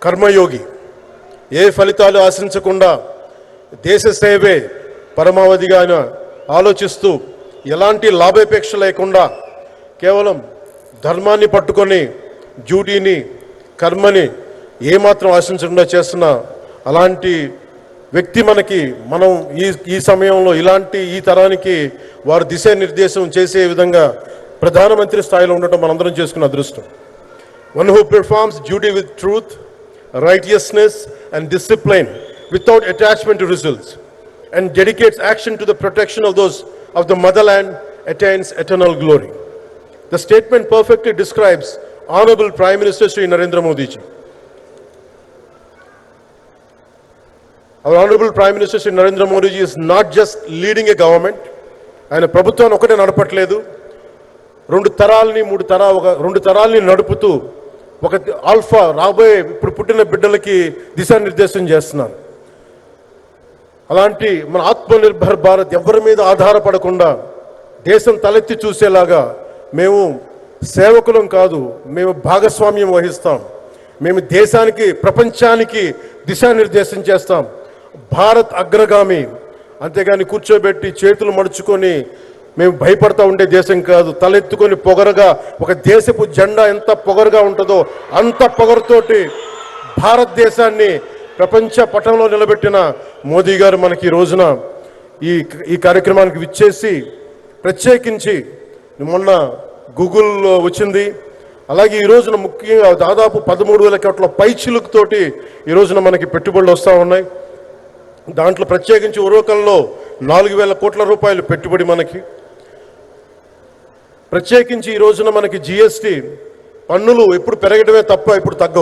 కర్మయోగి. ఏ ఫలితాలు ఆశించకుండా దేశ సేవే పరమావధిగా ఆయన ఆలోచిస్తూ ఎలాంటి లాభాపేక్ష లేకుండా కేవలం ధర్మాన్ని పట్టుకొని డ్యూటీని కర్మని ఏమాత్రం ఆశించకుండా చేస్తున్న అలాంటి వ్యక్తి మనం ఈ సమయంలో ఇలాంటి ఈ తరానికి వారు దిశానిర్దేశం చేసే విధంగా ప్రధానమంత్రి స్థాయిలో ఉండటం మనందరం చేసుకున్న అదృష్టం. One who performs duty with truth, righteousness and discipline without attachment to results and dedicates action to the protection of those of the motherland attains eternal glory. The statement perfectly describes Honorable Prime Minister Shri Narendra Modi ji. Our Honorable Prime Minister Shri Narendra Modi ji is not just leading a government, ఆయన ప్రభుత్వాన్ని ఒకటే నడపట్లేదు, రెండు తరాల్ని నడుపుతూ ఒక alpha రాబోయే ఇప్పుడు పుట్టిన బిడ్డలకి దిశానిర్దేశం చేస్తున్నారు. అలాంటి మన ఆత్మనిర్భర్ భారత్ ఎవరి మీద ఆధారపడకుండా దేశం తలెత్తి చూసేలాగా మేము సేవకులం కాదు, మేము భాగస్వామ్యం వహిస్తాం. మేము దేశానికి ప్రపంచానికి దిశానిర్దేశం చేస్తాం. భారత్ అగ్రగామి, అంతేగాని కూర్చోబెట్టి చేతులు మడుచుకొని మేము భయపడతా ఉండే దేశం కాదు. తలెత్తుకొని పొగరగా ఒక దేశపు జెండా ఎంత పొగరుగా ఉంటుందో అంత పొగరుతోటి భారతదేశాన్ని ప్రపంచ పటంలో నిలబెట్టిన మోదీ గారు మనకి ఈ రోజున ఈ కార్యక్రమానికి విచ్చేసి, ప్రత్యేకించి మొన్న గూగుల్లో వచ్చింది, అలాగే ఈ రోజున ముఖ్యంగా దాదాపు 13,000 కోట్ల పైచిలుకుతోటి ఈ రోజున మనకి పెట్టుబడులు వస్తూ ఉన్నాయి. దాంట్లో ప్రత్యేకించి ఉరవకల్లో 4,000 కోట్ల రూపాయలు పెట్టుబడి మనకి. ప్రత్యేకించి ఈ రోజున మనకి జిఎస్టీ పన్నులు ఎప్పుడు పెరగడమే తప్ప ఇప్పుడు తగ్గవు.